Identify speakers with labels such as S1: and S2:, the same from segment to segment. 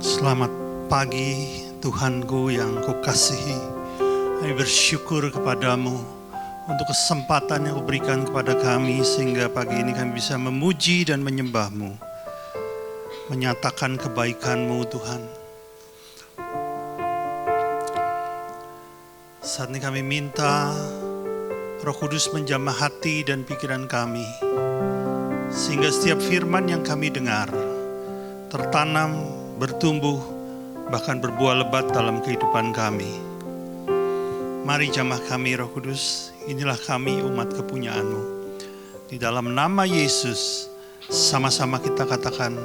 S1: Selamat pagi Tuhanku yang kukasihi. Kami bersyukur kepadamu untuk kesempatan yang kau berikan kepada kami sehingga pagi ini kami bisa memuji dan menyembahmu, menyatakan kebaikanmu Tuhan. Saat ini kami minta Roh Kudus menjamah hati dan pikiran kami sehingga setiap firman yang kami dengar tertanam, bertumbuh, bahkan berbuah lebat dalam kehidupan kami. Mari jamah kami Roh Kudus, inilah kami umat kepunyaan-Mu. Di dalam nama Yesus, sama-sama kita katakan,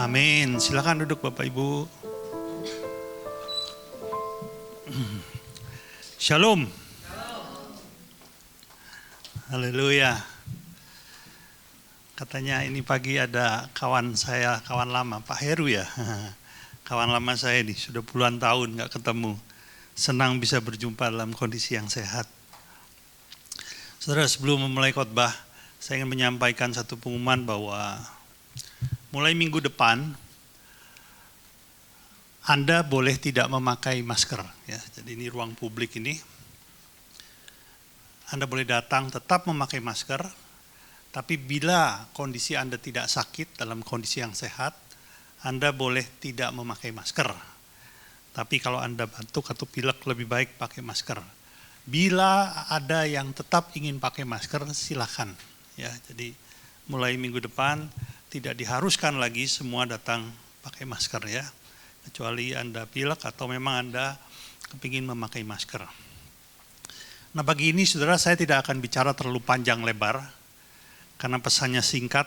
S1: amin. Silakan duduk Bapak Ibu. Shalom. Haleluya. Katanya ini pagi ada kawan saya, kawan lama, Pak Heru ya. Kawan lama saya nih, sudah puluhan tahun gak ketemu. Senang bisa berjumpa dalam kondisi yang sehat. Saudara, sebelum memulai khotbah, saya ingin menyampaikan satu pengumuman bahwa mulai minggu depan, Anda boleh tidak memakai masker. Ya. Jadi ini ruang publik ini. Anda boleh datang tetap memakai masker. Tapi bila kondisi Anda tidak sakit dalam kondisi yang sehat, Anda boleh tidak memakai masker. Tapi kalau Anda batuk atau pilek lebih baik pakai masker. Bila ada yang tetap ingin pakai masker, silakan. Ya, jadi mulai minggu depan tidak diharuskan lagi semua datang pakai masker ya. Kecuali Anda pilek atau memang Anda kepingin memakai masker. Nah pagi ini saudara saya tidak akan bicara terlalu panjang lebar. Karena pesannya singkat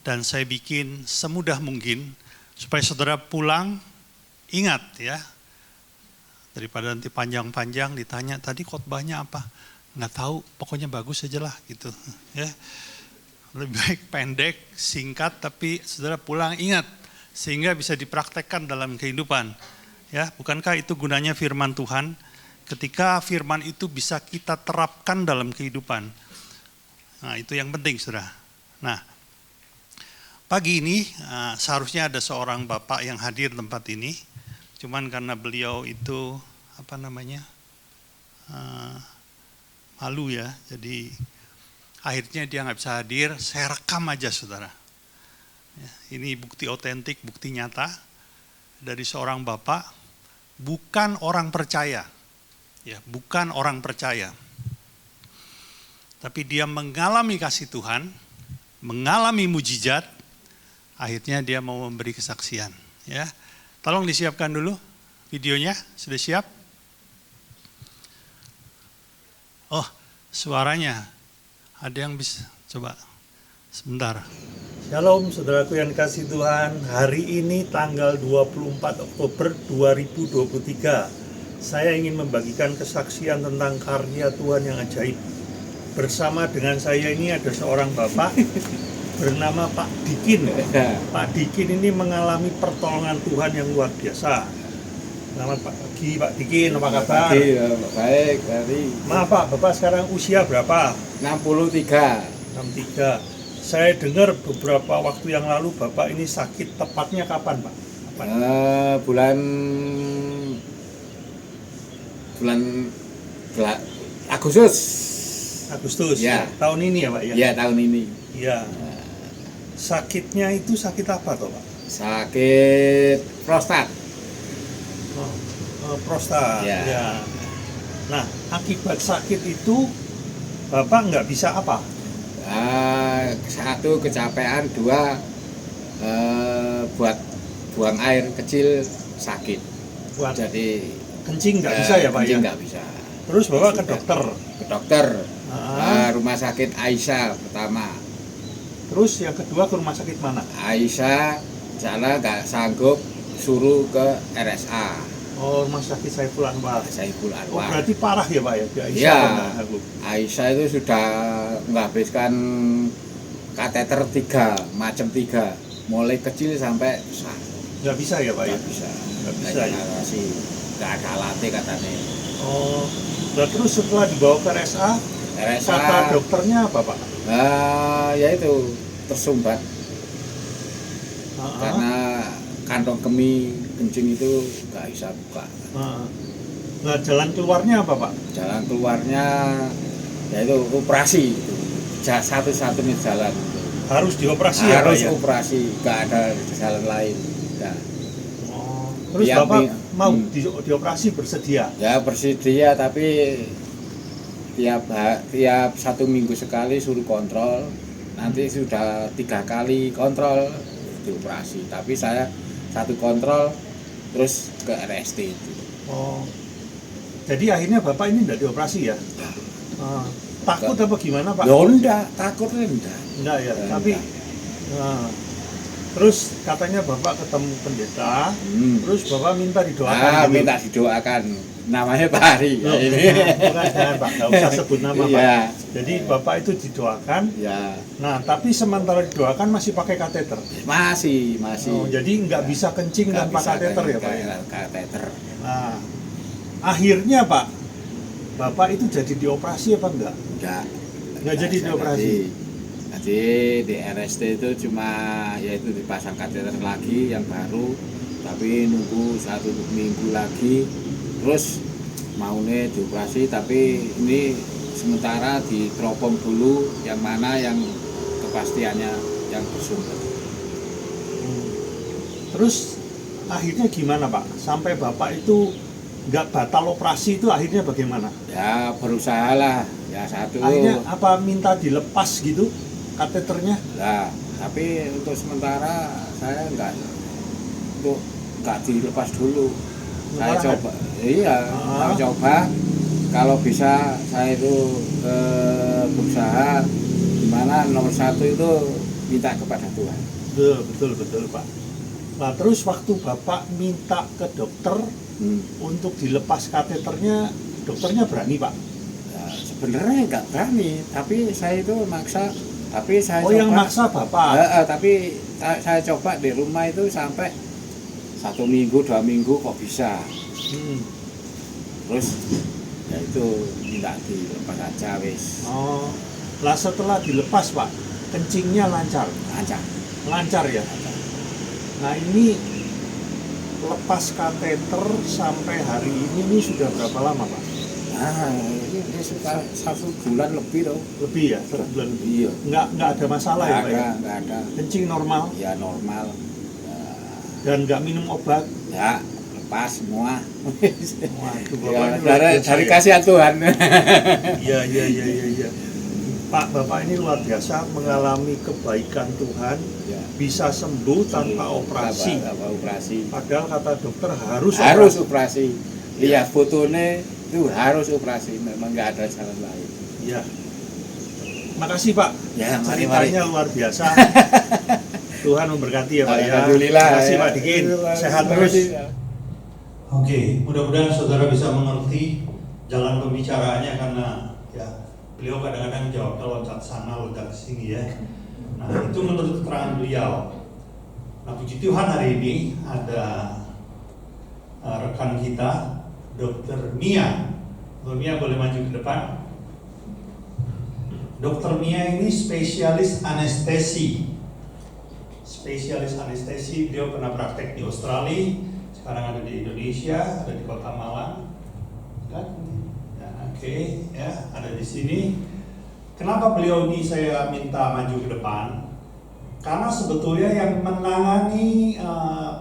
S1: dan saya bikin semudah mungkin supaya saudara pulang ingat ya. Daripada nanti panjang-panjang ditanya tadi khotbahnya apa? Nggak tahu, pokoknya bagus aja lah gitu ya. Lebih baik pendek, singkat tapi saudara pulang ingat sehingga bisa dipraktekkan dalam kehidupan. Ya, bukankah itu gunanya firman Tuhan? Ketika firman itu bisa kita terapkan dalam kehidupan. Nah itu yang penting saudara. Nah pagi ini seharusnya ada seorang bapak yang hadir di tempat ini. Cuman karena beliau itu malu ya. Jadi akhirnya dia nggak bisa hadir. Saya rekam aja saudara. Ya, ini bukti otentik, bukti nyata dari seorang bapak. Bukan orang percaya. Ya, bukan orang percaya. Tapi dia mengalami kasih Tuhan, mengalami mujizat, akhirnya dia mau memberi kesaksian. Ya, tolong disiapkan dulu videonya, sudah siap? Oh, suaranya, ada yang bisa, coba sebentar. Shalom saudaraku yang dikasih Tuhan, hari ini tanggal 24 Oktober 2023, saya ingin membagikan kesaksian tentang karya Tuhan yang ajaib. Bersama dengan saya ini ada seorang bapak bernama Pak Dikin. Pak Dikin ini mengalami pertolongan Tuhan yang luar biasa. Selamat pagi Pak Dikin, apa kabar?
S2: Baik, dari.
S1: Maaf Pak, Bapak sekarang usia berapa?
S2: 63.
S1: 63. Saya dengar beberapa waktu yang lalu Bapak ini sakit, tepatnya kapan Pak? Kapan?
S2: Bulan Agustus
S1: Ya. Tahun ini ya Pak ya?
S2: Ya, tahun ini.
S1: Iya. Sakitnya itu sakit apa toh Pak?
S2: Sakit prostat.
S1: Prostat.
S2: Ya.
S1: Nah, akibat sakit itu Bapak nggak bisa apa?
S2: Satu kecapean, dua buat buang air kecil sakit. Jadi
S1: kencing nggak bisa ya Pak ya?
S2: Kencing nggak bisa.
S1: Terus Bapak ke dokter?
S2: Ke dokter. Rumah sakit Aisyah pertama.
S1: Terus yang kedua ke rumah sakit mana?
S2: Aisyah jalan nggak sanggup, suruh ke RSA.
S1: Oh, rumah sakit Saiful Anwar.
S2: Saiful Anwar.
S1: Oh, berarti parah ya Pak ya?
S2: Iya. Aisyah itu sudah menghabiskan kateter 3, macam 3, mulai kecil sampai besar.
S1: Nggak bisa ya Pak ya?
S2: Nggak bisa ya. Nggak ada alatnya katanya.
S1: Oh, nah, terus setelah dibawa ke RSA, kata dokternya apa Pak?
S2: Ya itu tersumbat karena kantong kemih kencing itu nggak bisa buka.
S1: Nah, jalan keluarnya apa Pak?
S2: Jalan keluarnya yaitu operasi, satu-satunya jalan.
S1: Harus dioperasi ya Pak
S2: Harus
S1: ya?
S2: operasi, nggak ada jalan lain. Nah,
S1: Terus
S2: tiap
S1: Bapak mau dioperasi bersedia?
S2: ya bersedia, tapi tiap 1 minggu sekali suruh kontrol. Nanti sudah 3 kali kontrol dioperasi, tapi saya 1 kontrol terus ke RST itu.
S1: Jadi akhirnya Bapak ini tidak dioperasi ya? Takut apa gimana Pak?
S2: Ya enggak, takutnya enggak.
S1: Enggak ya, tapi terus katanya Bapak ketemu pendeta, terus Bapak minta didoakan. Gitu.
S2: Minta didoakan. Namanya Pak Hari.
S1: Loh,
S2: ini.
S1: Bukan, jangan Pak, nggak usah sebut nama Pak.
S2: Iya.
S1: Jadi Bapak itu didoakan.
S2: Ya.
S1: Nah, tapi sementara didoakan masih pakai kateter.
S2: Masih.
S1: Jadi nggak bisa kencing tanpa kateter ya Pak?
S2: Kateter.
S1: Nah, akhirnya Pak, Bapak itu jadi dioperasi apa enggak? Enggak jadi dioperasi.
S2: Jadi di RST itu cuma yaitu dipasang kateter lagi yang baru, tapi nunggu 1 minggu lagi, terus maunya dioperasi, tapi ini sementara diteropong dulu yang mana yang kepastiannya yang bersumber.
S1: Terus akhirnya gimana Pak? Sampai Bapak itu nggak batal operasi itu akhirnya bagaimana?
S2: Ya berusaha lah, ya satu.
S1: Akhirnya apa minta dilepas gitu kateternya?
S2: Nah, tapi untuk sementara saya nggak dilepas dulu. Saya coba, saya coba kalau bisa saya itu berusaha gimana nomor 1 itu minta kepada Tuhan.
S1: Betul Pak. Nah terus waktu Bapak minta ke dokter untuk dilepas kateternya, dokternya berani Pak?
S2: Nah, sebenarnya nggak berani, tapi saya itu maksa. Tapi saya
S1: coba, yang maksa Bapak?
S2: Tapi saya coba di rumah itu sampai 1 minggu, 2 minggu kok bisa. Terus ya itu minta dilepas aja wis.
S1: Lah setelah dilepas Pak, kencingnya lancar? Lancar ya? Nah ini lepas kateter sampai hari ini sudah berapa lama Pak?
S2: Nah, ini sudah 1 bulan lebih loh.
S1: Lebih ya? 1 bulan lebih?
S2: Iya.
S1: Nggak ada masalah ya Pak ya?
S2: Nggak ada.
S1: Kencing normal?
S2: Ya normal.
S1: Dan nggak minum obat?
S2: Ya, lepas semua.
S1: Waduh, Bapak
S2: dari kasihan Tuhan.
S1: Iya. Pak, Bapak ini luar biasa mengalami kebaikan Tuhan, bisa sembuh tanpa operasi. Padahal kata dokter harus
S2: operasi. Lihat fotonya itu harus operasi, memang nggak ada jalan lain.
S1: Iya. Makasih Pak.
S2: Ya,
S1: ceritanya luar biasa. Tuhan memberkati ya Pak ya.
S2: Alhamdulillah.
S1: Terima kasih Pak Dikin. Sehat terus.
S3: Oke, mudah-mudahan saudara bisa mengerti jalan pembicaraannya karena ya beliau kadang-kadang jawabnya loncat sana loncat sini ya. Nah itu menurut keterangan beliau. Nah puji Tuhan hari ini ada rekan kita Dr. Mia. Dr. Mia boleh maju ke depan. Dr. Mia ini spesialis anestesi. Beliau pernah praktek di Australia, sekarang ada di Indonesia, ada di Kota Malang. Kan? Ya, oke, ya, ada di sini. Kenapa beliau ini saya minta maju ke depan? Karena sebetulnya yang menangani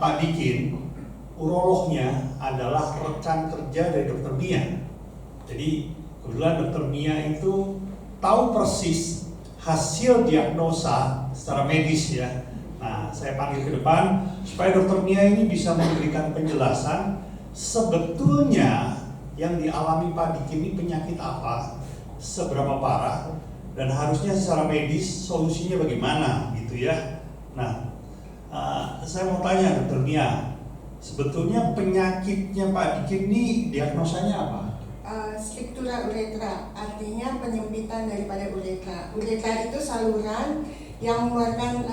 S3: Pak Dikin, urolognya adalah rekan kerja dari Dr. Mia. Jadi kebetulan Dr. Mia itu tahu persis hasil diagnosa secara medis ya. Nah, saya panggil ke depan supaya Dr. Mia ini bisa memberikan penjelasan sebetulnya yang dialami Pak Dikin ini penyakit apa, seberapa parah, dan harusnya secara medis solusinya bagaimana gitu ya. Nah, saya mau tanya Dr. Mia, sebetulnya penyakitnya Pak Dikin ini diagnosanya apa?
S4: Struktura uretra, artinya penyempitan daripada uretra. Uretra itu saluran yang mengeluarkan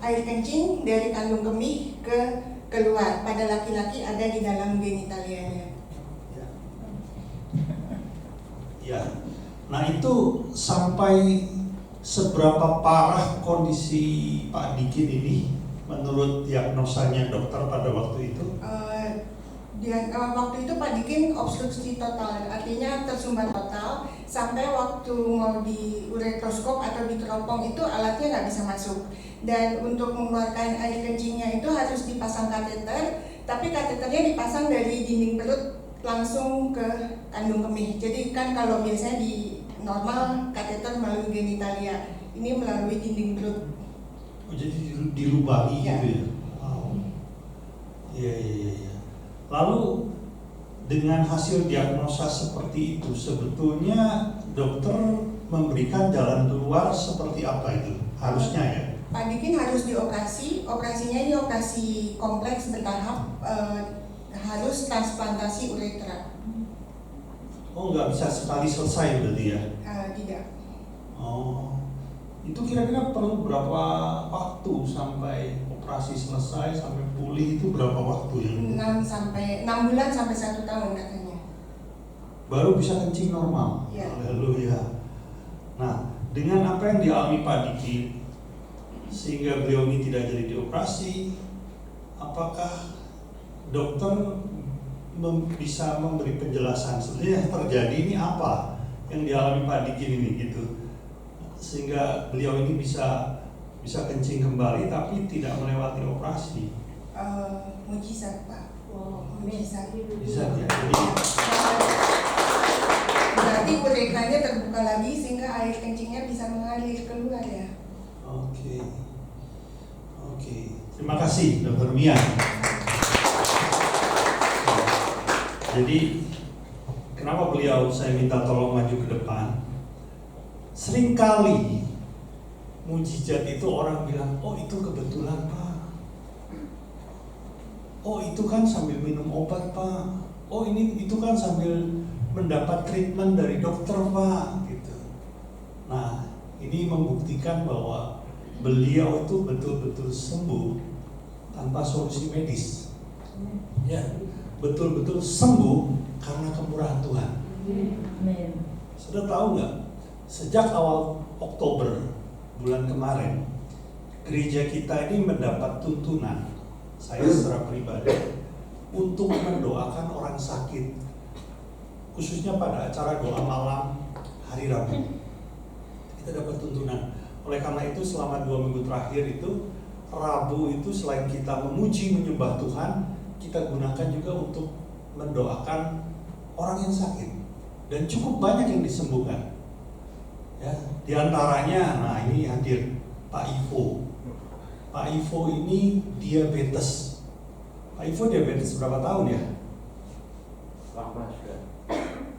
S4: air kencing dari kandung kemih keluar. Pada laki-laki ada di dalam genitalianya.
S3: Ya. Nah itu sampai seberapa parah kondisi Pak Dikin ini menurut diagnosanya dokter pada waktu itu?
S4: Waktu itu Pak Dikin obstruksi total, artinya tersumbat total sampai waktu mau di uretroskop atau di teropong itu alatnya nggak bisa masuk. Dan untuk mengeluarkan air kencingnya itu harus dipasang kateter, tapi kateternya dipasang dari dinding perut langsung ke kandung kemih. Jadi kan kalau biasanya di normal kateter melalui genitalia, ini melalui dinding perut.
S3: Oh, jadi dilubangi
S4: Ya.
S3: gitu ya? Wow. Iya. Lalu dengan hasil diagnosa seperti itu, sebetulnya dokter memberikan jalan keluar seperti apa itu? Harusnya ya?
S4: Pak Dikin harus dioperasi, operasinya ini operasi kompleks bertahap, harus transplantasi uretra.
S3: Oh, nggak bisa sekali selesai berarti ya?
S4: Tidak.
S3: Oh, itu kira-kira perlu berapa waktu sampai operasi selesai, sampai pulih itu berapa waktu ya?
S4: 6 bulan sampai 1 tahun katanya.
S3: Baru bisa kencing normal?
S4: Ya.
S3: Haleluya. Nah, dengan apa yang dialami Pak Diki, sehingga beliau ini tidak jadi dioperasi, apakah dokter bisa memberi penjelasan sebenarnya yang terjadi ini apa yang dialami Pak Diki ini gitu, sehingga beliau ini bisa kencing kembali tapi tidak melewati operasi?
S4: Mujizat Pak. Mujizat.
S3: Bisa ya. Jadi
S4: Berarti uretranya terbuka lagi sehingga air kencingnya bisa mengalir keluar ya.
S3: Oke. Terima kasih Dr. Mia. Jadi kenapa beliau saya minta tolong maju ke depan? Seringkali mujizat itu orang bilang, oh itu kebetulan Pak. Oh itu kan sambil minum obat Pak. Oh itu kan sambil mendapat treatment dari dokter Pak. Gitu. Nah ini membuktikan bahwa beliau itu betul-betul sembuh tanpa solusi medis. Ya, betul-betul sembuh karena kemurahan Tuhan. Sudah tahu nggak? Sejak awal Oktober bulan kemarin, gereja kita ini mendapat tuntunan, saya secara pribadi, untuk mendoakan orang sakit, khususnya pada acara doa malam hari Rabu. Kita dapat tuntunan. Oleh karena itu selama 2 minggu terakhir itu, Rabu itu selain kita memuji menyembah Tuhan, kita gunakan juga untuk mendoakan orang yang sakit. Dan cukup banyak yang disembuhkan. Ya, di antaranya, nah ini hadir Pak Ivo. Pak Ivo ini diabetes. Pak Ivo diabetes berapa tahun ya?
S2: Lama sudah.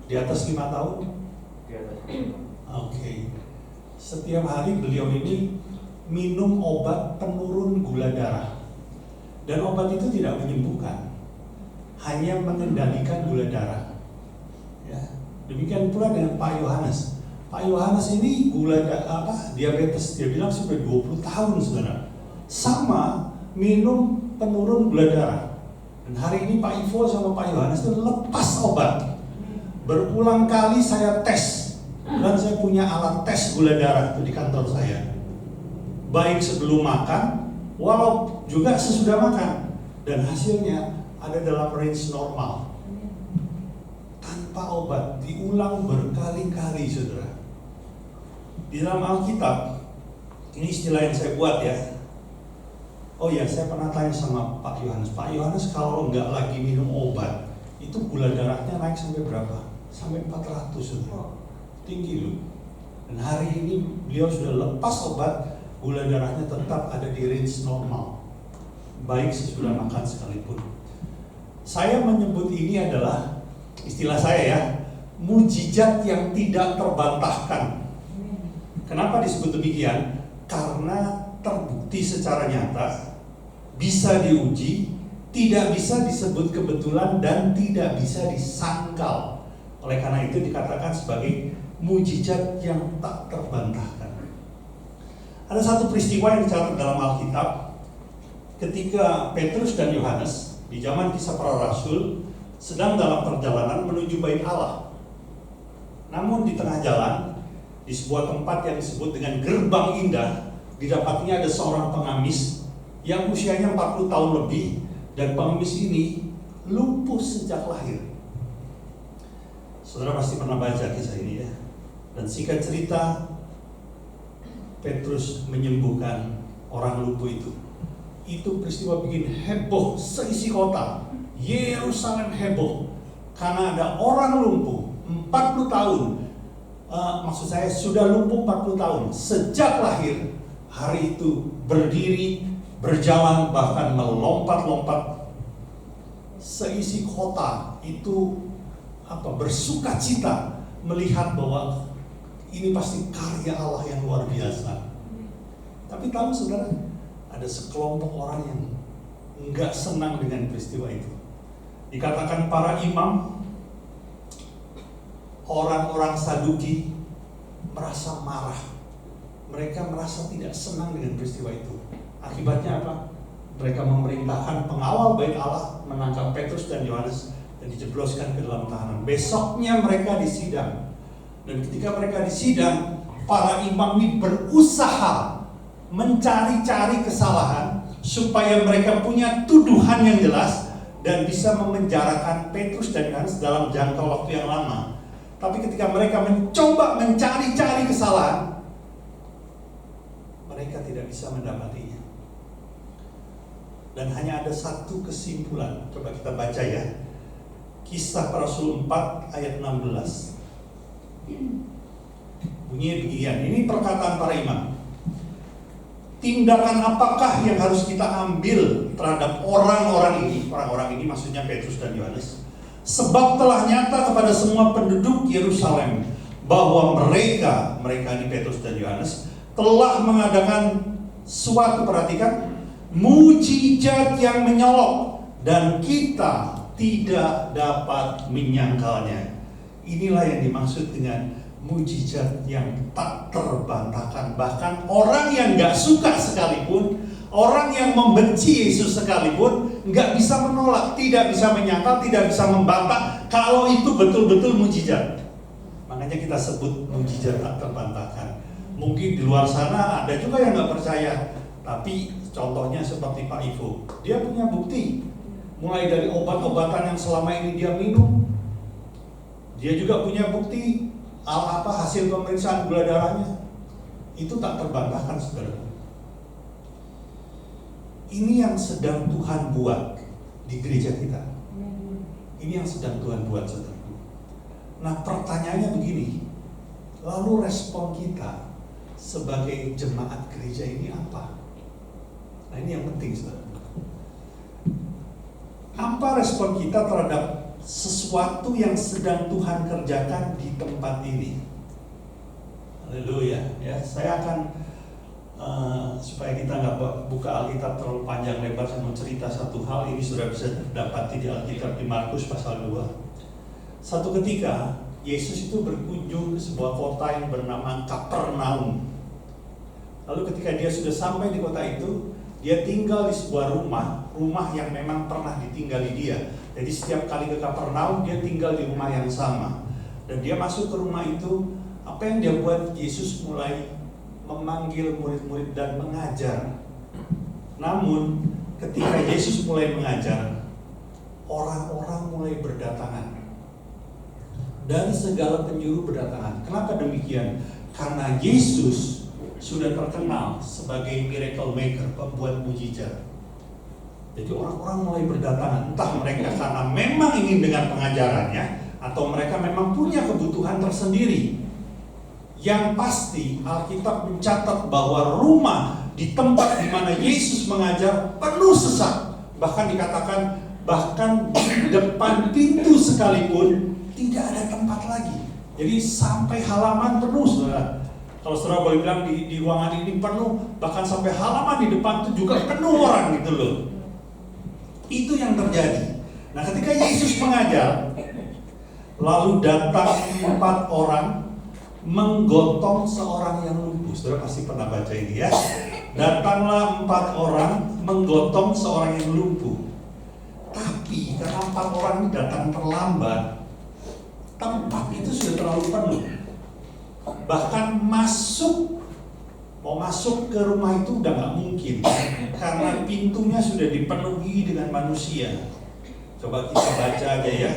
S3: Di atas 5 tahun?
S2: Di atas.
S3: Oke. Setiap hari beliau ini minum obat penurun gula darah. Dan obat itu tidak menyembuhkan, hanya mengendalikan gula darah. Ya. Demikian pula dengan Pak Yohanes. Pak Yohanes ini diabetes, dia bilang sudah 20 tahun saudara. Sama minum penurun gula darah. Dan hari ini Pak Ivo sama Pak Yohanes itu lepas obat. Berulang kali saya tes, dan saya punya alat tes gula darah itu di kantor saya. Baik sebelum makan, walau juga sesudah makan. Dan hasilnya ada dalam range normal. Tanpa obat, diulang berkali-kali saudara. Di dalam Alkitab, ini istilah yang saya buat ya. Oh ya, saya pernah tanya sama Pak Yohanes. Pak Yohanes kalau nggak lagi minum obat, itu gula darahnya naik sampai berapa? Sampai 400 saudara. Tinggi loh. Dan hari ini beliau sudah lepas obat, gula darahnya tetap ada di range normal. Baik sesudah makan sekalipun. Saya menyebut ini adalah, istilah saya ya, mujizat yang tidak terbantahkan. Kenapa disebut demikian? Karena terbukti secara nyata, bisa diuji, tidak bisa disebut kebetulan dan tidak bisa disangkal. Oleh karena itu dikatakan sebagai mujizat yang tak terbantahkan. Ada satu peristiwa yang dicatat dalam Alkitab ketika Petrus dan Yohanes di zaman Kisah Para Rasul sedang dalam perjalanan menuju Bait Allah. Namun di tengah jalan, di sebuah tempat yang disebut dengan Gerbang Indah, didapatinya ada seorang pengamis yang usianya 40 tahun lebih, dan pengemis ini lumpuh sejak lahir. Saudara pasti pernah baca kisah ini ya. Dan singkat cerita, Petrus menyembuhkan orang lumpuh itu. Itu peristiwa bikin heboh seisi kota. Yerusalem heboh karena ada orang lumpuh 40 tahun. Maksud saya sudah lumpuh 40 tahun sejak lahir. Hari itu berdiri, berjalan, bahkan melompat-lompat. Seisi kota itu bersuka cita melihat bahwa ini pasti karya Allah yang luar biasa. Tapi tahu saudara, ada sekelompok orang yang enggak senang dengan peristiwa itu. Dikatakan para imam, orang-orang Saduki merasa marah. Mereka merasa tidak senang dengan peristiwa itu. Akibatnya apa? Mereka memerintahkan pengawal bait Allah menangkap Petrus dan Yohanes dan dijebloskan ke dalam tahanan. Besoknya mereka disidang. Dan ketika mereka disidang, para imam ini berusaha mencari-cari kesalahan supaya mereka punya tuduhan yang jelas dan bisa memenjarakan Petrus dan Yohanes dalam jangka waktu yang lama. Tapi ketika mereka mencoba mencari-cari kesalahan, mereka tidak bisa mendapatinya. Dan hanya ada satu kesimpulan. Coba kita baca ya. Kisah Para Rasul 4 ayat 16. Bunyinya beginian. Ini perkataan para imam. Tindakan apakah yang harus kita ambil terhadap orang-orang ini? Orang-orang ini maksudnya Petrus dan Yohanes. Sebab telah nyata kepada semua penduduk Yerusalem bahwa mereka ini Petrus dan Yohanes telah mengadakan suatu, perhatikan, mujizat yang menyolok dan kita tidak dapat menyangkalnya. Inilah yang dimaksud dengan mujizat yang tak terbantahkan. Bahkan orang yang gak suka sekalipun, orang yang membenci Yesus sekalipun, gak bisa menolak, tidak bisa menyangkal, tidak bisa membantah kalau itu betul-betul mujizat. Makanya kita sebut mujizat tak terbantahkan. Mungkin di luar sana ada juga yang gak percaya, tapi contohnya seperti Pak Ivo, dia punya bukti. Mulai dari obat-obatan yang selama ini dia minum, dia juga punya bukti hasil pemeriksaan gula darahnya. Itu tak terbantahkan, saudara. Ini yang sedang Tuhan buat di gereja kita. Ini yang sedang Tuhan buat, saudara. Nah, pertanyaannya begini, lalu respon kita sebagai jemaat gereja ini apa? Nah, ini yang penting, saudara. Apa respon kita terhadap sesuatu yang sedang Tuhan kerjakan di tempat ini? Haleluya. Ya, saya akan supaya kita nggak buka Alkitab terlalu panjang lebar, saya mau cerita satu hal. Ini sudah bisa dapati di Alkitab di Markus pasal 2. Satu ketika Yesus itu berkunjung ke sebuah kota yang bernama Kapernaum. Lalu ketika dia sudah sampai di kota itu, dia tinggal di sebuah rumah yang memang pernah ditinggali dia. Jadi setiap kali ke Kapernaum, dia tinggal di rumah yang sama. Dan dia masuk ke rumah itu, apa yang dia buat? Yesus mulai memanggil murid-murid dan mengajar. Namun ketika Yesus mulai mengajar, orang-orang mulai berdatangan. Dari segala penjuru berdatangan. Kenapa demikian? Karena Yesus sudah terkenal sebagai miracle maker, pembuat mujizat. Jadi orang-orang mulai berdatangan, entah mereka karena memang ingin dengan pengajarannya, atau mereka memang punya kebutuhan tersendiri. Yang pasti Alkitab mencatat bahwa rumah di tempat di mana Yesus mengajar penuh sesak. Bahkan dikatakan, bahkan di depan pintu sekalipun tidak ada tempat lagi. Jadi sampai halaman penuh, saudara. Kalau saudara boleh bilang di ruangan ini penuh, bahkan sampai halaman di depan itu juga penuh orang gitu loh. Itu yang terjadi. Nah, ketika Yesus mengajar, lalu datang 4 orang menggotong seorang yang lumpuh. Saudara pasti pernah baca ini ya. Datanglah 4 orang menggotong seorang yang lumpuh. Tapi karena 4 orang ini datang terlambat, tempat itu sudah terlalu penuh. Bahkan masuk Mau masuk ke rumah itu udah nggak mungkin, karena pintunya sudah dipenuhi dengan manusia. Coba kita baca aja ya.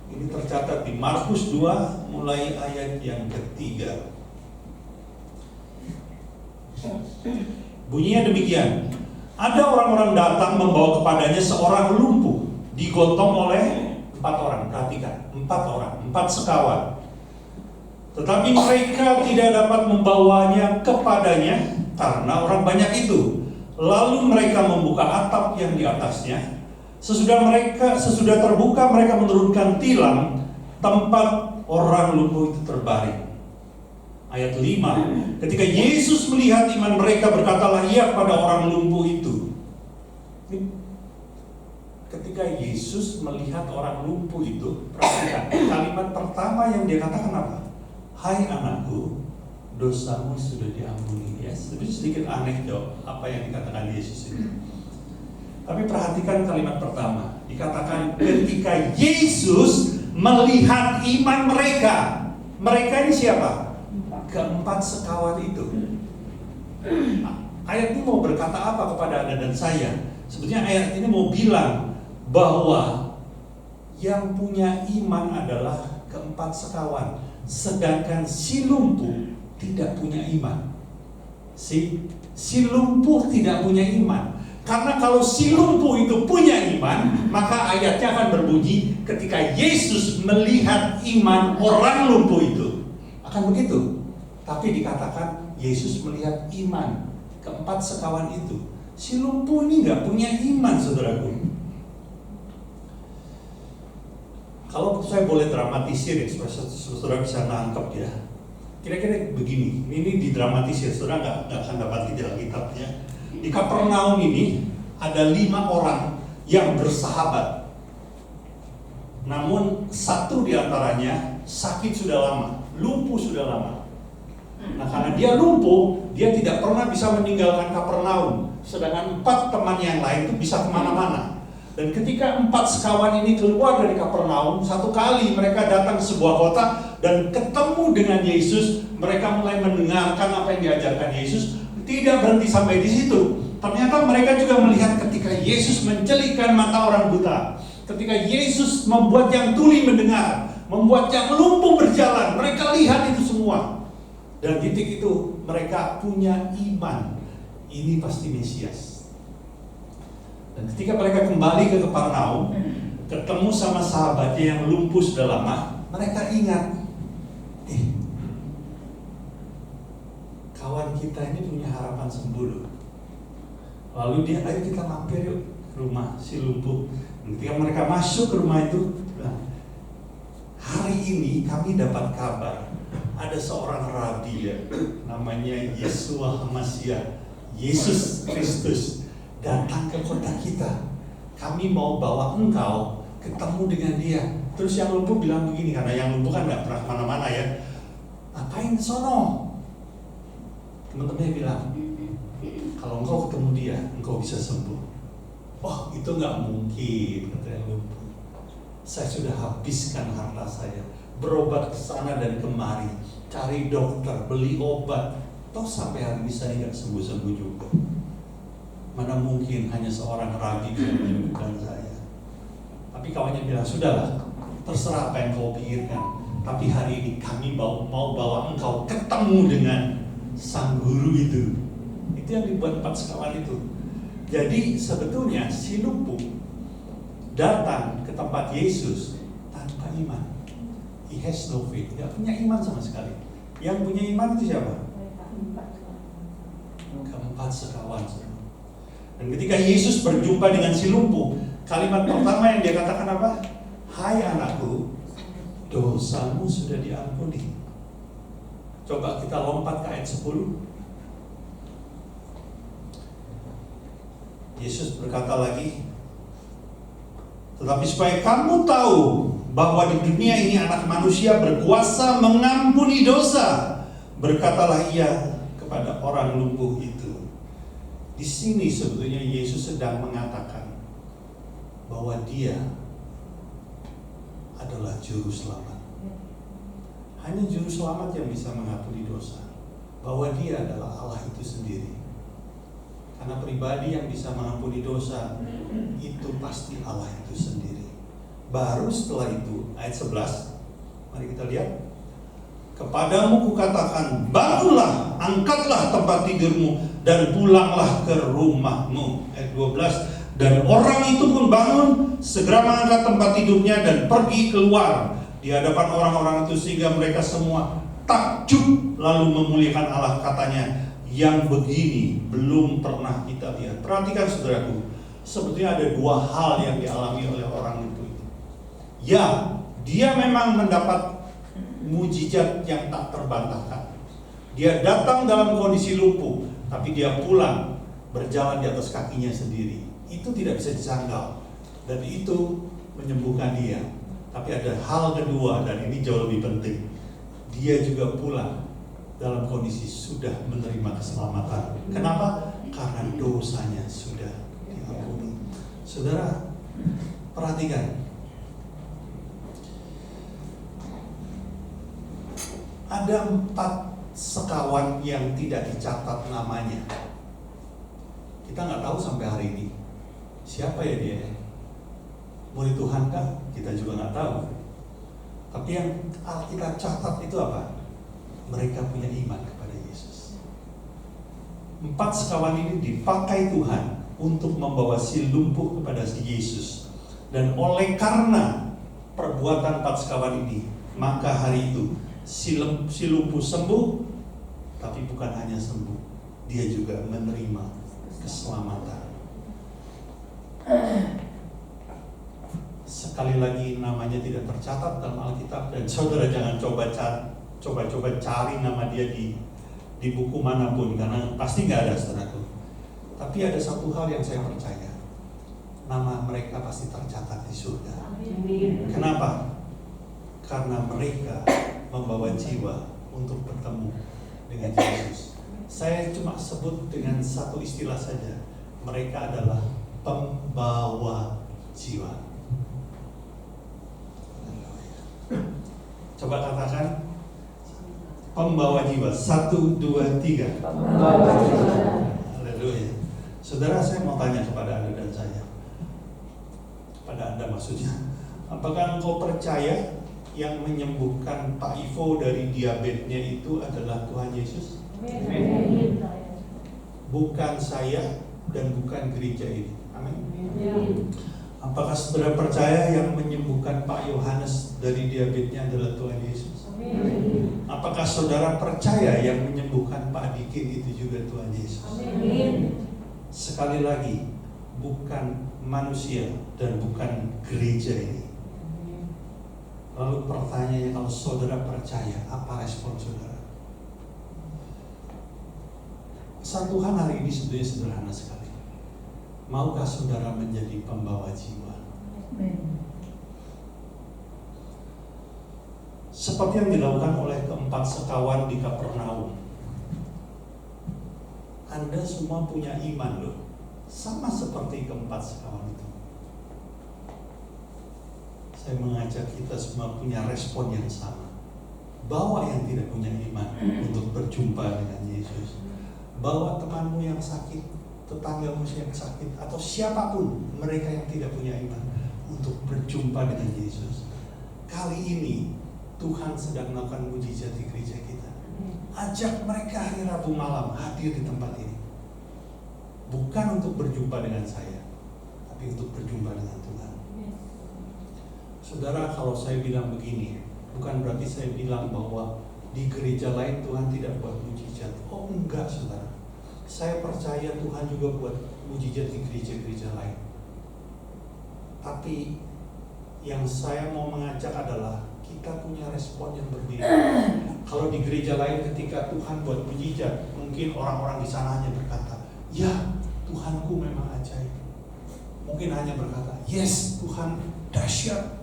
S3: Ini tercatat di Markus 2 mulai ayat yang ketiga. Bunyinya demikian. Ada orang-orang datang membawa kepadanya seorang lumpuh, digotong oleh 4 orang. Perhatikan, 4 orang, 4 sekawan. Tetapi mereka tidak dapat membawanya kepadanya karena orang banyak itu. Lalu mereka membuka atap yang di atasnya. Sesudah terbuka, mereka menurunkan tilam tempat orang lumpuh itu terbaring. Ayat 5, ketika Yesus melihat iman mereka, berkatalah ia kepada orang lumpuh itu. Ketika Yesus melihat orang lumpuh itu, perhatikan kalimat pertama yang dia katakan apa? Hai anakku, dosamu sudah diampuni. Ya, sedikit aneh jawab apa yang dikatakan Yesus ini. Tapi perhatikan kalimat pertama, dikatakan ketika Yesus melihat iman mereka. Mereka ini siapa? Keempat sekawan itu. Ayat ini mau berkata apa kepada Anda dan saya? Sebetulnya ayat ini mau bilang bahwa yang punya iman adalah keempat sekawan, sedangkan si lumpuh tidak punya iman. Si lumpuh tidak punya iman. Karena kalau si lumpuh itu punya iman, maka ayatnya akan berbunyi ketika Yesus melihat iman orang lumpuh itu. Akan begitu. Tapi dikatakan Yesus melihat iman keempat sekawan itu. Si lumpuh ini nggak punya iman, saudaraku. Kalau saya boleh dramatisir, supaya saudara bisa nangkep ya. Kira-kira begini, ini didramatisir, saudara nggak akan dapat di Alkitabnya. Di Kapernaum ini ada 5 orang yang bersahabat. Namun satu di antaranya sakit sudah lama, lumpuh sudah lama. Nah, karena dia lumpuh, dia tidak pernah bisa meninggalkan Kapernaum. Sedangkan 4 teman yang lain itu bisa kemana-mana. Dan ketika 4 sekawan ini keluar dari Kapernaum, satu kali mereka datang ke sebuah kota dan ketemu dengan Yesus, mereka mulai mendengarkan apa yang diajarkan Yesus. Tidak berhenti sampai di situ. Ternyata mereka juga melihat ketika Yesus mencelikkan mata orang buta, ketika Yesus membuat yang tuli mendengar, membuat yang lumpuh berjalan. Mereka lihat itu semua. Dan titik itu mereka punya iman. Ini pasti Mesias. Dan ketika mereka kembali ke Kapernaum, ketemu sama sahabatnya yang lumpuh sudah lama, mereka ingat, kawan kita ini punya harapan sembuh loh. Lalu dia, ayo kita mampir yuk ke rumah si lumpuh. Ketika mereka masuk ke rumah itu, hari ini kami dapat kabar ada seorang rabi ya, namanya Yeshua HaMashiach, Yesus Kristus datang ke kota kita. Kami mau bawa engkau ketemu dengan dia. Terus yang lumpuh bilang begini, karena yang lumpuh kan nggak pernah kemana-mana ya. Ngapain ke sono? Teman-temannya bilang, kalau engkau ketemu dia, engkau bisa sembuh. Oh, itu nggak mungkin, kata yang lumpuh. Saya sudah habiskan harta saya, berobat ke sana dan kemari, cari dokter, beli obat, toh sampai hari ini saya nggak sembuh-sembuh juga. Mana mungkin hanya seorang rabi yang menyembuhkan saya. Tapi kawannya bilang, sudahlah, terserah apa yang kau pikirkan. Tapi hari ini kami mau bawa engkau ketemu dengan sang guru itu. Itu yang dibuat 4 sekawan itu. Jadi sebetulnya si lumpuh datang ke tempat Yesus tanpa iman. He has no faith. Tidak punya iman sama sekali. Yang punya iman itu siapa? Keempat sekawan. Dan ketika Yesus berjumpa dengan si lumpuh, kalimat pertama yang dia katakan apa? Hai anakku, dosamu sudah diampuni. Coba kita lompat ke ayat 10. Yesus berkata lagi, tetapi supaya kamu tahu bahwa di dunia ini anak manusia berkuasa mengampuni dosa, berkatalah ia kepada orang lumpuh itu. Di sini sebetulnya Yesus sedang mengatakan bahwa dia adalah juru selamat. Hanya juru selamat yang bisa mengampuni dosa. bahwa dia adalah Allah itu sendiri. Karena pribadi yang bisa mengampuni dosa itu pasti Allah itu sendiri. Baru setelah itu ayat 11, mari kita lihat. Kepadamu kukatakan, bangunlah, angkatlah tempat tidurmu dan pulanglah ke rumahmu. Ayat 12, dan orang itu pun bangun, segera mengangkat tempat tidurnya dan pergi keluar di hadapan orang-orang itu, sehingga mereka semua takjub lalu memuliakan Allah, katanya, yang begini belum pernah kita lihat. Perhatikan saudaraku, sebetulnya ada dua hal yang dialami oleh orang itu. Ya, dia memang mendapat mujizat yang tak terbantahkan. Dia datang dalam kondisi lumpuh, tapi dia pulang berjalan di atas kakinya sendiri. Itu tidak bisa disangkal, dan itu menyembuhkan dia. Tapi ada hal kedua, dan ini jauh lebih penting. Dia juga pulang dalam kondisi sudah menerima keselamatan. Kenapa? Karena dosanya sudah diampuni. Saudara, perhatikan. Ada 4 sekawan yang tidak dicatat namanya. Kita nggak tahu sampai hari ini siapa ya dia. Murid Tuhan kah? Kita juga nggak tahu. Tapi yang Alkitab catat itu apa? Mereka punya iman kepada Yesus. 4 sekawan ini dipakai Tuhan untuk membawa si lumpuh kepada si Yesus. Dan oleh karena perbuatan 4 sekawan ini, maka hari itu si lumpuh sembuh, tapi bukan hanya sembuh, dia juga menerima keselamatan. Sekali lagi, namanya tidak tercatat dalam Alkitab, dan saudara jangan coba cari nama dia di buku manapun, karena pasti nggak ada, saudaraku. Tapi ada satu hal yang saya percaya, nama mereka pasti tercatat di surga. Kenapa? Karena mereka membawa jiwa untuk bertemu dengan Yesus. Saya cuma sebut dengan satu istilah saja. Mereka adalah pembawa jiwa. Coba katakan pembawa jiwa. 1, 2, 3. Haleluya. Saudara, saya mau tanya kepada Anda dan saya. Kepada Anda maksudnya. Apakah engkau percaya yang menyembuhkan Pak Ivo dari diabetesnya itu adalah Tuhan Yesus? Amin. Bukan saya dan bukan gereja ini. Amin. Apakah saudara percaya yang menyembuhkan Pak Yohanes dari diabetesnya adalah Tuhan Yesus? Amin. Apakah saudara percaya yang menyembuhkan Pak Dikin itu juga Tuhan Yesus? Amin. Sekali lagi, bukan manusia dan bukan gereja ini. Lalu pertanyaannya, kalau saudara percaya, apa respon saudara? Pesan Tuhan hari ini sebenarnya sederhana sekali. Maukah saudara menjadi pembawa jiwa? Seperti yang dilakukan oleh keempat sekawan di Kapernaum. Anda semua punya iman loh, sama seperti keempat sekawan itu. Saya mengajak kita semua punya respon yang sama. Bawa yang tidak punya iman untuk berjumpa dengan Yesus. Bawa temanmu yang sakit, tetanggamu yang sakit, atau siapapun mereka yang tidak punya iman untuk berjumpa dengan Yesus. Kali ini Tuhan sedang melakukan mujizat di gereja kita. Ajak mereka hari Rabu malam hadir di tempat ini. Bukan untuk berjumpa dengan saya, tapi untuk berjumpa dengan Tuhan. Saudara, kalau saya bilang begini, bukan berarti saya bilang bahwa di gereja lain Tuhan tidak buat mujizat. Oh enggak, saudara. Saya percaya Tuhan juga buat mujizat di gereja-gereja lain. Tapi yang saya mau mengajak adalah kita punya respon yang berbeda. Kalau di gereja lain ketika Tuhan buat mujizat, mungkin orang-orang di sana hanya berkata, ya Tuhanku memang ajaib. Mungkin hanya berkata, yes Tuhan dahsyat.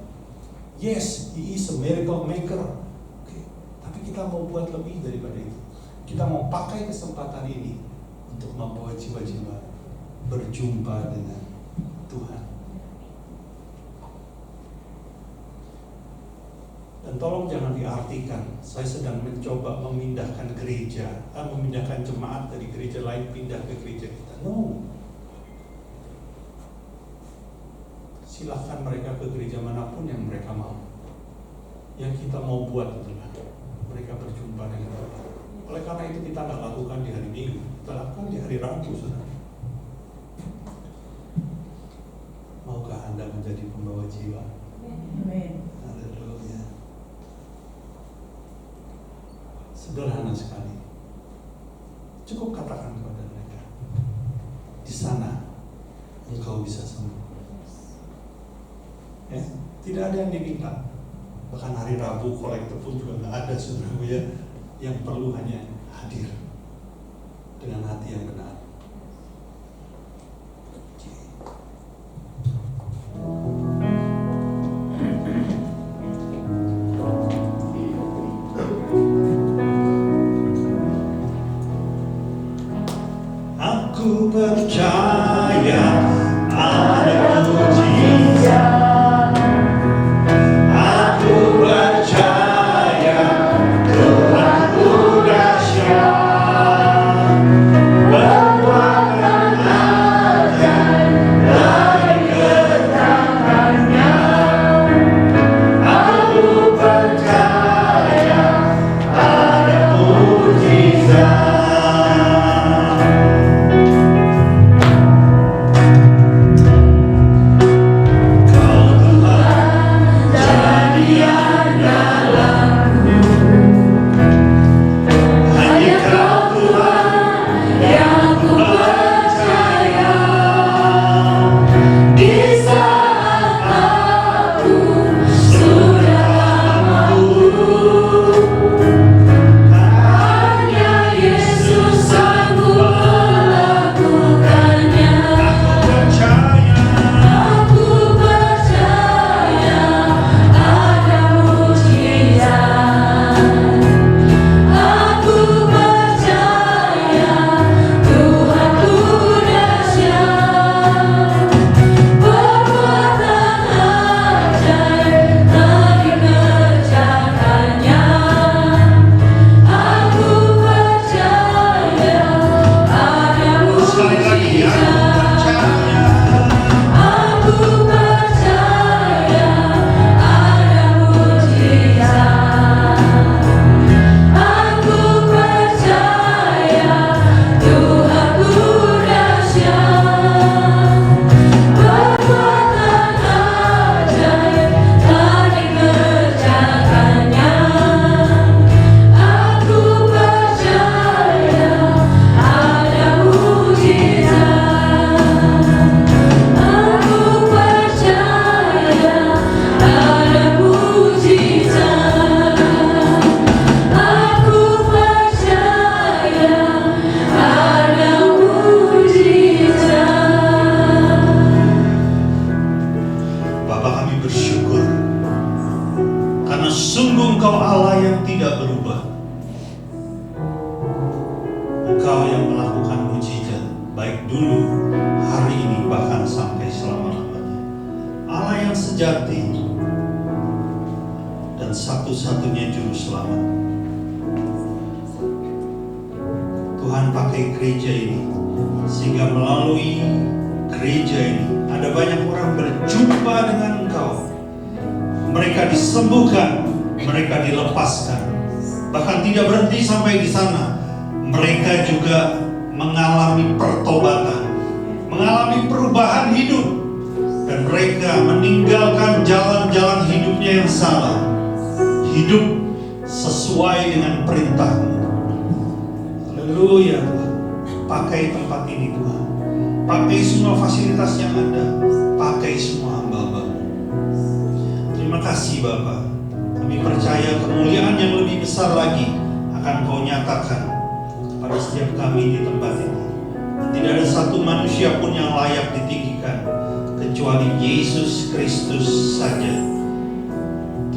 S3: Yes, He is a miracle maker. Okay. Tapi kita mau buat lebih daripada itu. Kita mau pakai kesempatan ini untuk membawa jiwa-jiwa berjumpa dengan Tuhan. Dan Dan tolong jangan diartikan saya sedang mencoba memindahkan gereja, memindahkan jemaat dari gereja lain pindah ke gereja kita. No. Silahkan mereka ke gereja manapun yang mereka mau. Yang kita mau buat adalah mereka berjumpa dengan Tuhan. Oleh karena itu kita nggak lakukan di hari Minggu, kita lakukan di hari Rabu, saudara. Maukah Anda menjadi pembawa jiwa?
S5: Amin.
S3: Haleluya. Sederhana sekali. Cukup katakan kepada mereka, di sana engkau bisa sembuh. Ya, tidak ada yang diminta. Bahkan hari Rabu kolektor pun juga nggak ada, saudara ya. Yang perlu hanya hadir dengan hati yang benar. Aku percaya ada mujizat. Aku percaya Tuhanku dahsyat, berkuatan ajaib dari ketangannya. Aku percaya ada mujizat. Satu-satunya juru selamat. Tuhan pakai gereja ini sehingga melalui gereja ini ada banyak orang berjumpa dengan Engkau. Mereka disembuhkan, mereka dilepaskan. Bahkan tidak berhenti sampai di sana. Mereka juga mengalami pertobatan, mengalami perubahan hidup, dan mereka meninggalkan jalan-jalan hidupnya yang salah. Hidup sesuai dengan perintah-Mu. Haleluya Tuhan. Pakai tempat ini Tuhan. Pakai semua fasilitas yang ada. Pakai semua hamba-Mu. Terima kasih Bapa. Kami percaya kemuliaan yang lebih besar lagi akan Kau nyatakan pada setiap kami di tempat ini. Tidak ada satu manusia pun yang layak ditinggikan kecuali Yesus Kristus saja.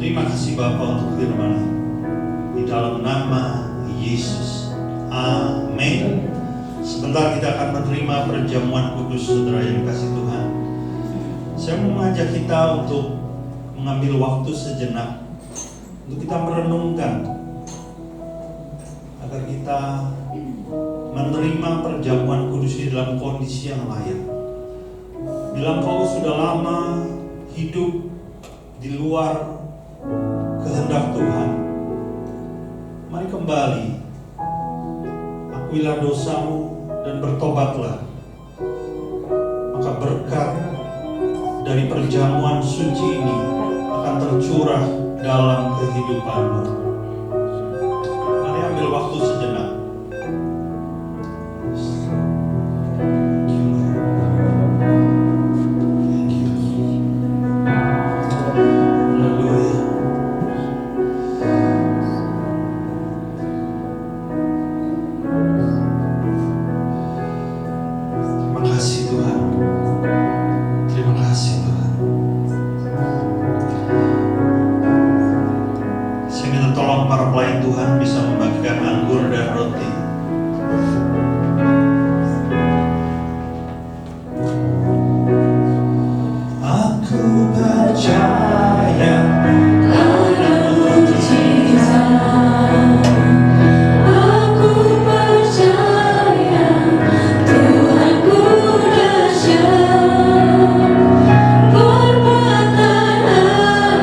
S3: Terima kasih Bapa untuk firman di dalam nama Yesus. Amin. Sebentar kita akan menerima perjamuan kudus, saudara yang dikasihi Tuhan. Saya mau mengajak kita untuk mengambil waktu sejenak untuk kita merenungkan agar kita menerima perjamuan kudus di dalam kondisi yang layak. Bila engkau sudah lama hidup di luar kehendak Tuhan, mari kembali, akuilah dosamu dan bertobatlah. Maka berkat dari perjamuan suci ini akan tercurah dalam kehidupanmu. Mari ambil waktu sejenak. Tuhan bisa membagikan anggur dan roti. Aku percaya ada mujizat.
S5: Aku percaya Tuhanku dahsyat, perbuatan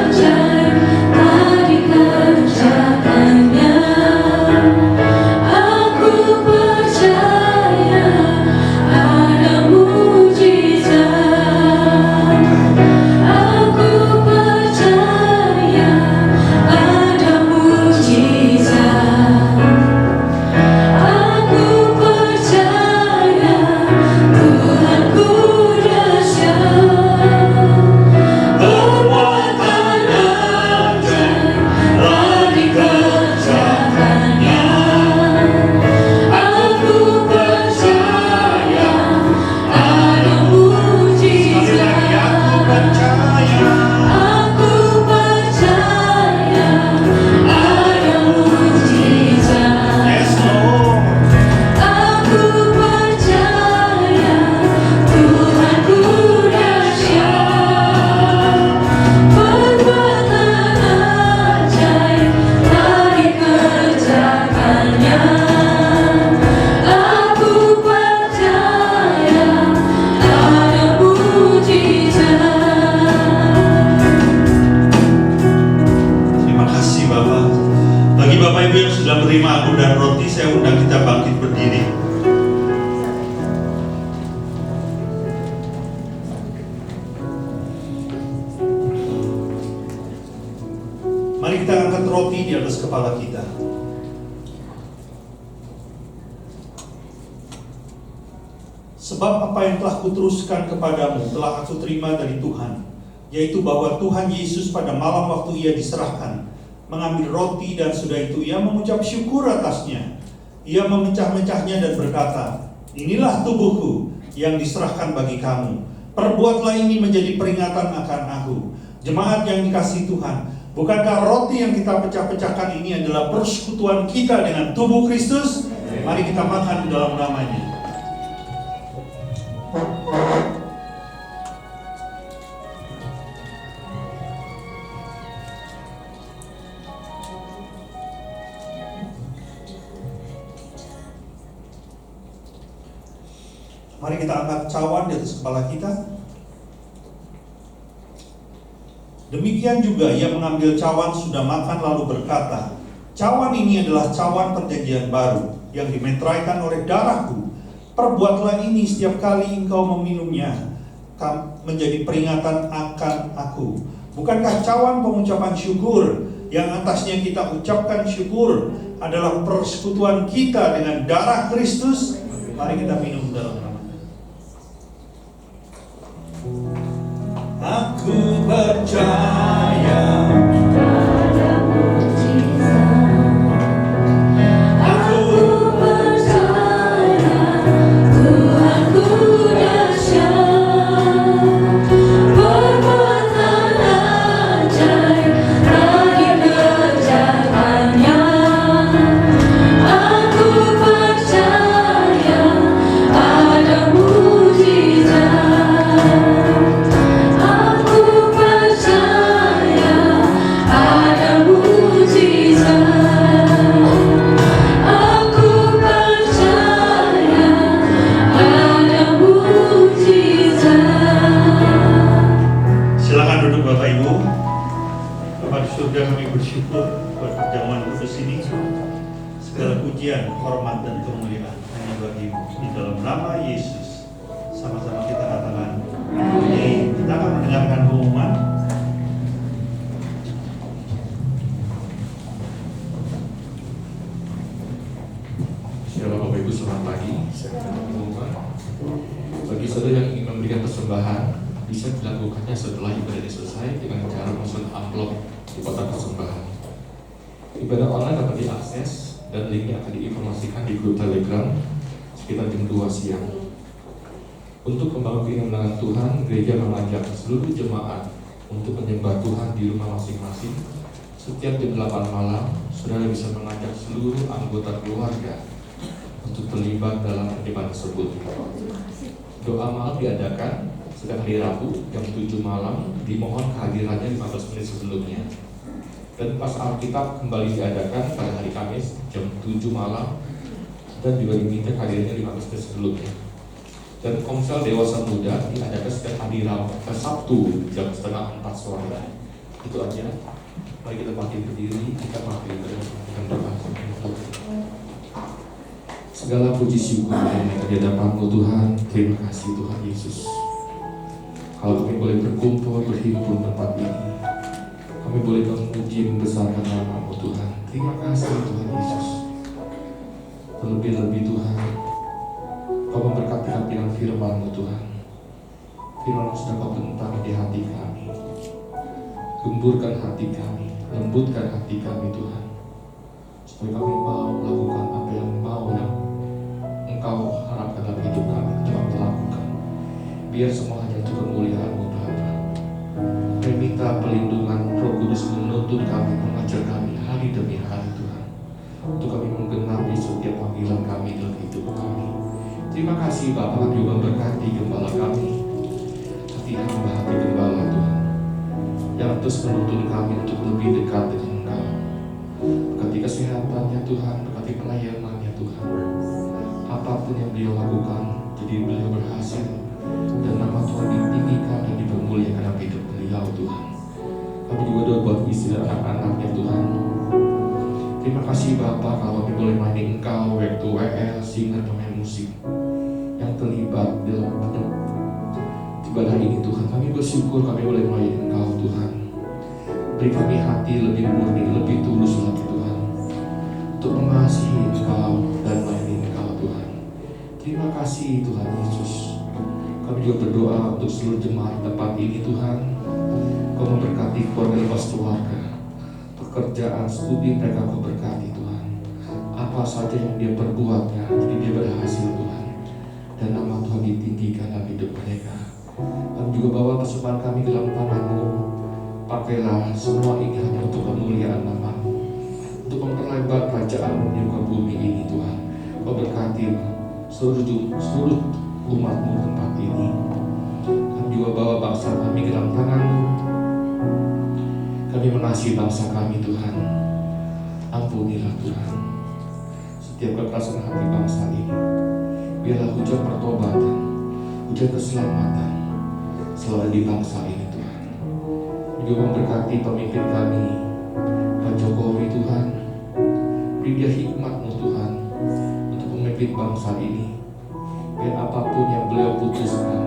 S5: ajaib tak dikerjakannya. Aku percaya ada mujizat. Aku percaya ada mujizat. Aku percaya Tuhanku dahsyat, perbuatan ajaib telah dikerjakannya. Aku percaya ada mujizat. Aku percaya ada mujizat.
S3: Yes, Lord.
S5: Aku percaya Tuhanku dahsyat, perbuatan ajaib tak dikerjakannya. Aku percaya ada mujizat.
S3: Terima kasih Bapak. Bagi Bapak Ibu yang sudah menerima anggur dan roti, saya undang kita bangkit berdiri. Mari kita angkat roti di atas kepala kita. Sebab apa yang telah kuteruskan kepadamu telah aku terima dari Tuhan, yaitu bahwa Tuhan Yesus pada malam waktu ia diserahkan mengambil roti, dan sudah itu ia mengucap syukur atasnya. Ia memecah-mecahnya dan berkata, inilah tubuhku yang diserahkan bagi kamu. Perbuatlah ini menjadi peringatan akan aku. Jemaat yang dikasihi Tuhan, bukankah roti yang kita pecah-pecahkan ini adalah persekutuan kita dengan tubuh Kristus? Mari kita makan di dalam namanya. Mari kita angkat cawan di atas kepala kita. Demikian juga ia mengambil cawan sudah makan lalu berkata, cawan ini adalah cawan perjanjian baru yang dimeteraikan oleh darahku. Perbuatlah ini setiap kali engkau meminumnya menjadi peringatan akan aku. Bukankah cawan pengucapan syukur yang atasnya kita ucapkan syukur adalah persekutuan kita dengan darah Kristus? Mari kita minum dalam nama. Aku percaya
S5: Ada mujizat. Aku percaya Tuhanku dahsyat, perbuatan ajaib tak dikerjakannya. Aku percaya ada mujizat. Aku percaya
S3: Menurut Bapak Ibu, Bapak di surga, kami bersyukur buat perjamuan kudus ini. Segala pujian, hormat, dan kemuliaan hanya bagi-Mu. Di dalam nama Yesus, sama-sama kita katakan amin. Kita akan mendengarkan pengumuman.
S6: Shalom Bapak Ibu, selamat pagi. Bagi saudara yang ingin memberikan persembahan, bisa dilakukannya setelah ibadah selesai dengan cara memesan amplop di kotak persembahan. Ibadah online dapat diakses dan linknya akan diinformasikan di grup Telegram sekitar jam 2 siang. Untuk membangun kemenangan Tuhan, gereja mengajak seluruh jemaat untuk menyembah Tuhan di rumah masing-masing. Setiap jam 8 malam, saudara bisa mengajak seluruh anggota keluarga untuk terlibat dalam perjumpaan tersebut. Doa malam diadakan sedang hari Rabu jam 7 malam, dimohon kehadirannya 15 menit sebelumnya. Dan pas Alkitab kembali diadakan pada hari Kamis jam 7 malam dan juga diminta kehadirannya 15 menit sebelumnya. Dan Komsel Dewasa Muda diadakan setiap hari Rabu ke Sabtu jam 3:30 sore. Itu aja. Mari kita bangkit berdiri, kita bangkit dengan doa. Segala puji syukur hanya di hadapan-Mu Tuhan. Terima kasih Tuhan Yesus. Kalau kami boleh berkumpul, berhimpun tempat ini, kami boleh memuji membesarkan nama-Mu Tuhan. Terima kasih Tuhan Yesus. Terlebih-lebih Tuhan, Kau memberkati kami dengan firman-Mu Tuhan. Firman-Mu sudah Kau bentang di hati kami. Gemburkan hati kami, lembutkan hati kami Tuhan, supaya kami mau melakukan apa yang Engkau harapkan dalam hidup kami untuk kami lakukan. Biar semua hanya untuk kemuliaan-Mu Bapa. Kami minta pelindungan Roh Kudus menuntun kami, mengajar kami hari demi hari Tuhan, untuk kami menggenapi setiap panggilan kami dalam hidup kami. Terima kasih Bapa, kami juga memberkati gembala kami, hati gembala Tuhan, yang terus menuntun kami untuk lebih dekat dengan Engkau. Berkati kesehatannya Tuhan, berkati pelayanannya Tuhan. Apapun yang beliau lakukan, jadi beliau berhasil dan nama Tuhan ditinggikan dan dipermuliakan dalam hidup beliau Tuhan. Kami juga doa buat istri dan anak-anaknya Tuhan. Terima kasih Bapa, kalau kami boleh mainin Engkau, waktu WL, singer, pemain musik yang terlibat dalam ibadah ini Tuhan. Kami bersyukur kami boleh mainin Engkau Tuhan. Beri kami hati lebih murni, lebih tulus lagi Tuhan, untuk mengasihi Engkau dan mainin Engkau Tuhan. Terima kasih Tuhan Yesus. Kami juga berdoa untuk seluruh jemaat tempat ini Tuhan. Kau memberkati keluarga lepas keluarga, pekerjaan, studi mereka Kau berkati Tuhan. Apa saja yang dia perbuatnya, jadi dia berhasil Tuhan, dan nama Tuhan ditinggikan dalam hidup mereka. Kami juga bawa persembahan kami ke dalam tangan-Mu. Pakailah semua ini hanya untuk kemuliaan nama-Mu, untuk memperlebar kerajaan-Mu di muka bumi ini Tuhan. Kau berkati seluruh umat-Mu tempat ini. Kami juga bawa bangsa kami ke dalam tangan-Mu. Kami mengasihi bangsa kami Tuhan. Ampunilah Tuhan setiap kekerasan hati bangsa ini. Biarlah hujan pertobatan, hujan keselamatan selalu ada di bangsa ini Tuhan. Juga memberkati pemimpin kami, Pak Jokowi Tuhan. Beri dia hikmat-Mu Tuhan untuk memimpin bangsa ini. Biar apapun yang beliau putuskan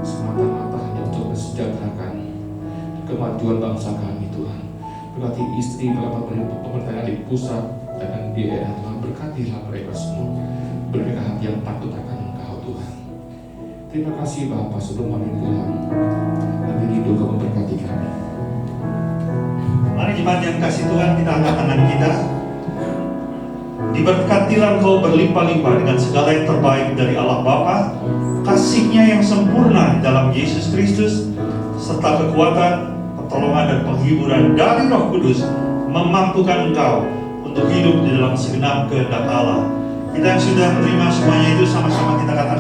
S6: semata-mata hanya untuk mensejahterakan kemajuan bangsa kami Tuhan. Berkati istri, berkati pemerintahan di pusat dan di daerah Tuhan. Berkatilah mereka semua. Beri mereka hati yang takut akan Engkau Tuhan. Terima kasih Bapa, sebelum kami pulang, kami rindu Kau memberkati kami.
S3: Mari jemaat yang kasih Tuhan, kita angkat tangan kita. Diberkatilah Engkau berlimpah-limpah dengan segala yang terbaik dari Allah Bapa, kasih-Nya yang sempurna dalam Yesus Kristus, serta kekuatan, pertolongan dan penghiburan dari Roh Kudus memampukan Engkau untuk hidup di dalam segenap kehendak Allah. Kita yang sudah menerima semuanya itu sama-sama kita katakan